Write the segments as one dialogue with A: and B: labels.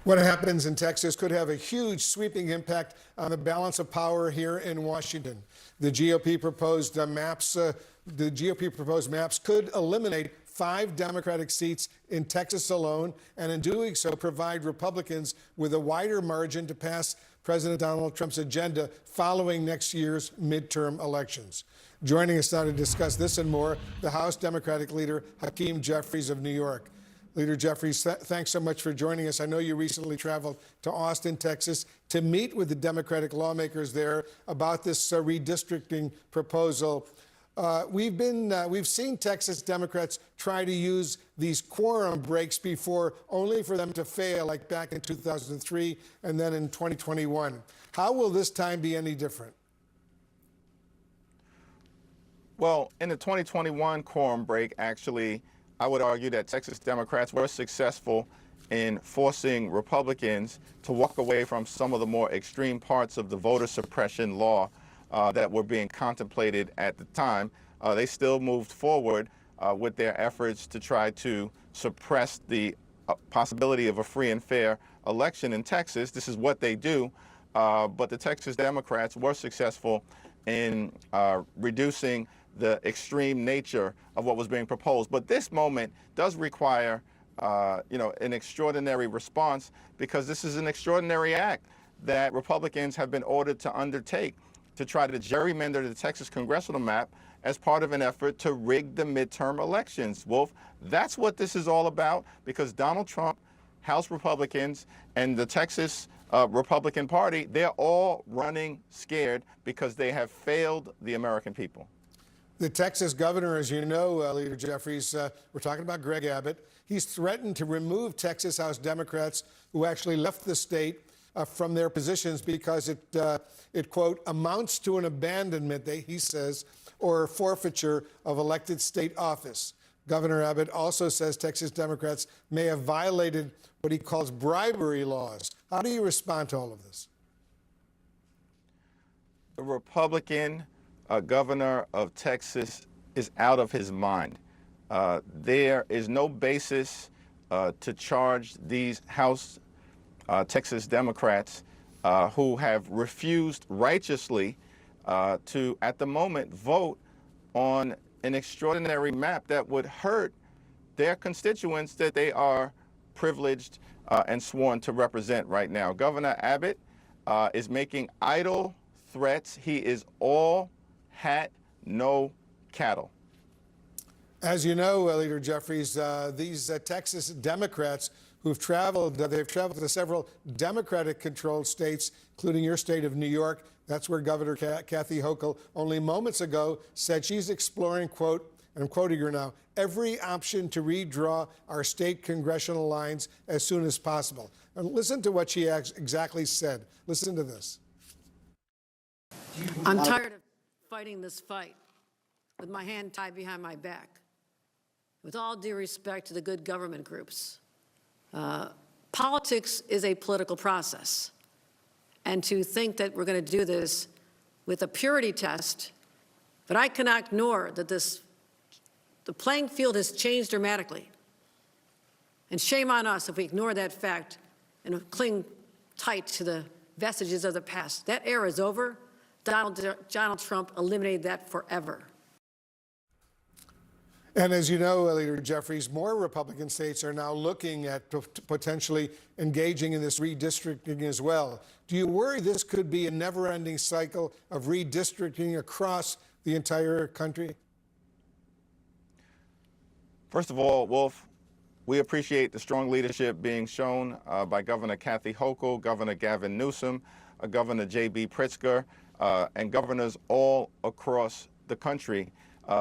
A: What happens in Texas could have a huge sweeping impact on the balance of power here in Washington. The GOP proposed maps could eliminate 5 Democratic seats in Texas alone, and in doing so provide Republicans with a wider margin to pass President Donald Trump's agenda following next year's midterm elections. Joining us now to discuss this and more, the House Democratic Leader Hakeem Jeffries of New York. Leader Jeffries, thanks so much for joining us. I know you recently traveled to Austin, Texas, to meet with the Democratic lawmakers there about this redistricting proposal. We've seen Texas Democrats try to use these quorum breaks before, only for them to fail, like back in 2003 and then in 2021. How will this time be any different?
B: Well, in the 2021 quorum break, actually, I would argue that Texas Democrats were successful in forcing Republicans to walk away from some of the more extreme parts of the voter suppression law that were being contemplated at the time. They still moved forward with their efforts to try to suppress the possibility of a free and fair election in Texas. This is what they do, but the Texas Democrats were successful in reducing the extreme nature of what was being proposed. But this moment does require, an extraordinary response, because this is an extraordinary act that Republicans have been ordered to undertake to try to gerrymander the Texas congressional map as part of an effort to rig the midterm elections. Wolf, that's what this is all about, because Donald Trump, House Republicans, and the Texas Republican Party, they're all running scared because they have failed the American people.
A: The Texas governor, as you know, Leader Jeffries, we're talking about Greg Abbott. He's threatened to remove Texas House Democrats who actually left the state from their positions because it, quote, amounts to an abandonment, he says, or forfeiture of elected state office. Governor Abbott also says Texas Democrats may have violated what he calls bribery laws. How do you respond to all of this?
B: The Republican governor of Texas is out of his mind. There is no basis to charge these House Texas Democrats who have refused righteously to, at the moment, vote on an extraordinary map that would hurt their constituents that they are privileged and sworn to represent right now. Governor Abbott is making idle threats. He is all hat, no cattle.
A: As you know, Leader Jeffries, these Texas Democrats they've traveled to several Democratic-controlled states, including your state of New York. That's where Governor Kathy Hochul only moments ago said she's exploring, quote, and I'm quoting her now, every option to redraw our state congressional lines as soon as possible. And listen to what she exactly said. Listen to this.
C: I'm tired of fighting this fight with my hand tied behind my back. With all due respect to the good government groups, politics is a political process. And to think that we're going to do this with a purity test, but I cannot ignore that the playing field has changed dramatically. And shame on us if we ignore that fact and cling tight to the vestiges of the past. That era is over. Donald Trump eliminated that forever.
A: And as you know, Leader Jeffries, more Republican states are now looking at potentially engaging in this redistricting as well. Do you worry this could be a never-ending cycle of redistricting across the entire country?
B: First of all, Wolf, we appreciate the strong leadership being shown by Governor Kathy Hochul, Governor Gavin Newsom, Governor J.B. Pritzker, and governors all across the country.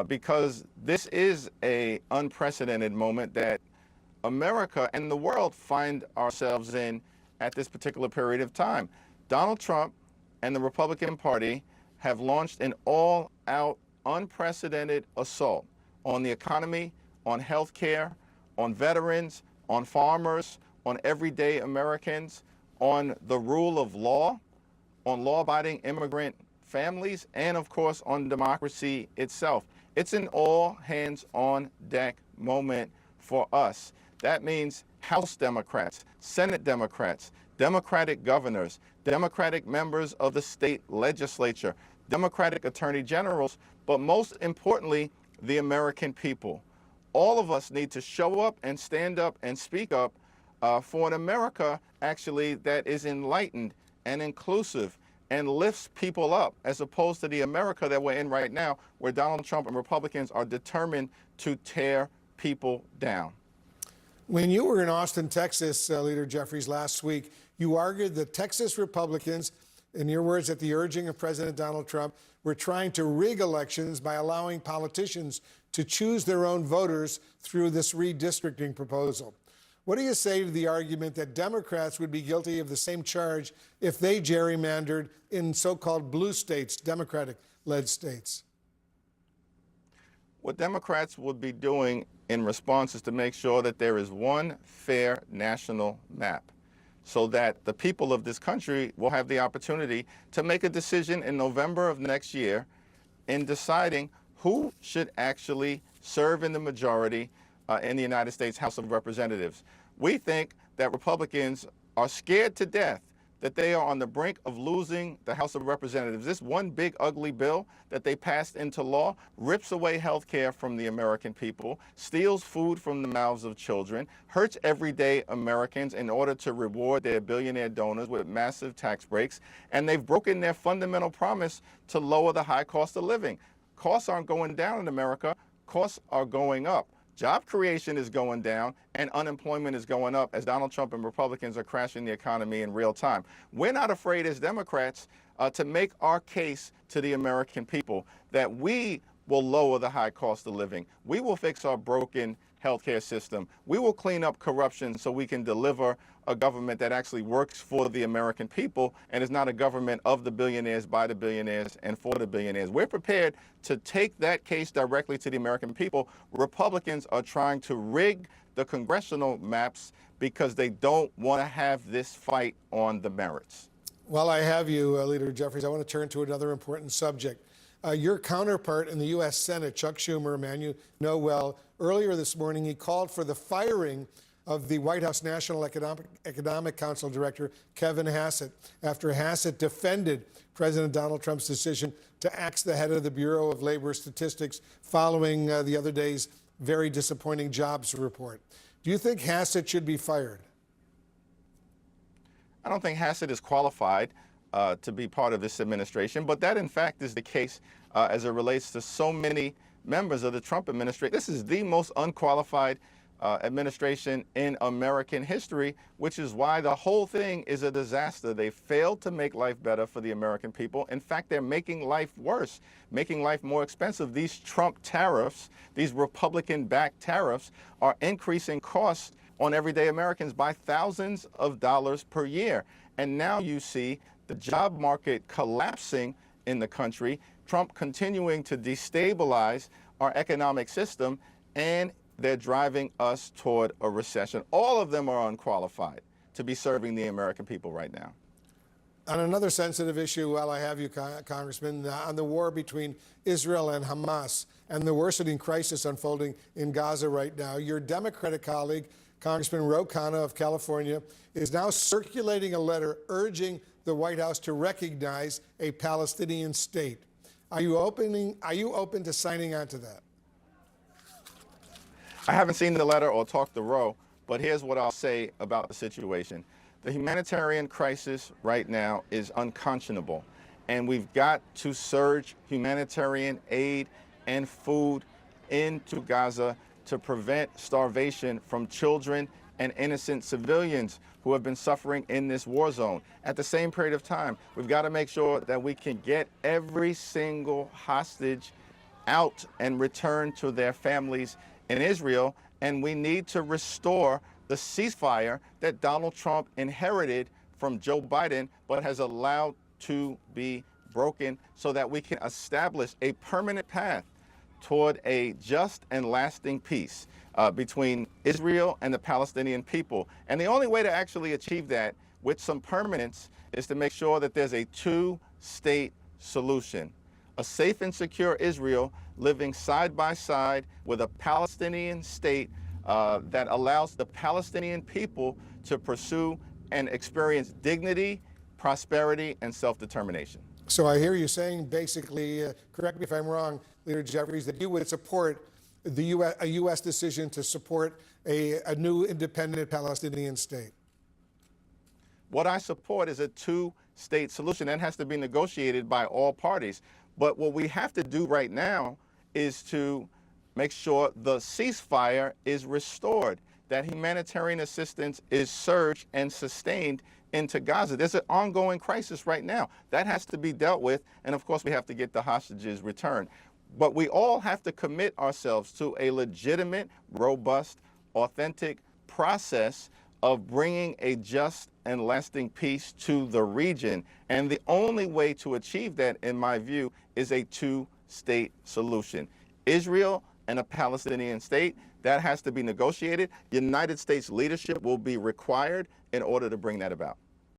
B: Because this is an unprecedented moment that America and the world find ourselves in at this particular period of time. Donald Trump and the Republican Party have launched an all-out, unprecedented assault on the economy, on health care, on veterans, on farmers, on everyday Americans, on the rule of law, on law-abiding immigrant families, and of course on democracy itself. It's an all-hands-on-deck moment for us. That means House Democrats, Senate Democrats, Democratic governors, Democratic members of the state legislature, Democratic attorney generals, but most importantly, the American people. All of us need to show up and stand up and speak up for an America actually that is enlightened and inclusive and lifts people up, as opposed to the America that we're in right now, where Donald Trump and Republicans are determined to tear people down.
A: When you were in Austin, Texas, Leader Jeffries, last week, you argued that Texas Republicans, in your words, at the urging of President Donald Trump, were trying to rig elections by allowing politicians to choose their own voters through this redistricting proposal. What do you say to the argument that Democrats would be guilty of the same charge if they gerrymandered in so-called blue states, Democratic-led states?
B: What Democrats would be doing in response is to make sure that there is one fair national map, so that the people of this country will have the opportunity to make a decision in November of next year in deciding who should actually serve in the majority in the United States House of Representatives. We think that Republicans are scared to death that they are on the brink of losing the House of Representatives. This one big ugly bill that they passed into law rips away health care from the American people, steals food from the mouths of children, hurts everyday Americans in order to reward their billionaire donors with massive tax breaks, and they've broken their fundamental promise to lower the high cost of living. Costs aren't going down in America, costs are going up. Job creation is going down and unemployment is going up as Donald Trump and Republicans are crashing the economy in real time. We're not afraid as Democrats to make our case to the American people that we will lower the high cost of living. We will fix our broken healthcare system. We will clean up corruption so we can deliver a government that actually works for the American people and is not a government of the billionaires, by the billionaires, and for the billionaires. We're prepared to take that case directly to the American people. Republicans are trying to rig the congressional maps because they don't want to have this fight on the merits.
A: While I have you, Leader Jeffries, I want to turn to another important subject. Your counterpart in the U.S. Senate, Chuck Schumer, a man you know well, earlier this morning, he called for the firing of the White House National Economic Council Director, Kevin Hassett, after Hassett defended President Donald Trump's decision to axe the head of the Bureau of Labor Statistics following the other day's very disappointing jobs report. Do you think Hassett should be fired?
B: I don't think Hassett is qualified to be part of this administration, but that in fact is the case as it relates to so many members of the Trump administration. This is the most unqualified administration in American history, which is why the whole thing is a disaster. They failed to make life better for the American people. In fact, they're making life worse, making life more expensive. These Trump tariffs, these Republican-backed tariffs, are increasing costs on everyday Americans by thousands of dollars per year. And now you see the job market collapsing in the country, Trump continuing to destabilize our economic system, and they're driving us toward a recession. All of them are unqualified to be serving the American people right now.
A: On another sensitive issue, while I have you, Congressman, on the war between Israel and Hamas and the worsening crisis unfolding in Gaza right now, your Democratic colleague, Congressman Ro Khanna of California, is now circulating a letter urging the White House to recognize a Palestinian state. Are you open to signing on to that?
B: I haven't seen the letter or talked to Ro, but here's what I'll say about the situation. The humanitarian crisis right now is unconscionable, and we've got to surge humanitarian aid and food into Gaza to prevent starvation from children and innocent civilians who have been suffering in this war zone. At the same period of time, we've got to make sure that we can get every single hostage out and returned to their families in Israel, and we need to restore the ceasefire that Donald Trump inherited from Joe Biden, but has allowed to be broken so that we can establish a permanent path toward a just and lasting peace between Israel and the Palestinian people. And the only way to actually achieve that with some permanence is to make sure that there's a two-state solution. A safe and secure Israel living side by side with a Palestinian state that allows the Palestinian people to pursue and experience dignity, prosperity, and self-determination.
A: So I hear you saying basically, correct me if I'm wrong, Leader Jeffries, that you would support a U.S. decision to support a new independent Palestinian state.
B: What I support is a two-state solution that has to be negotiated by all parties. But what we have to do right now is to make sure the ceasefire is restored, that humanitarian assistance is surged and sustained into Gaza. There's an ongoing crisis right now. That has to be dealt with, and of course we have to get the hostages returned. But we all have to commit ourselves to a legitimate, robust, authentic process of bringing a just and lasting peace to the region. And the only way to achieve that, in my view, is a two-state solution. Israel and a Palestinian state, that has to be negotiated. United States leadership will be required in order to bring that about.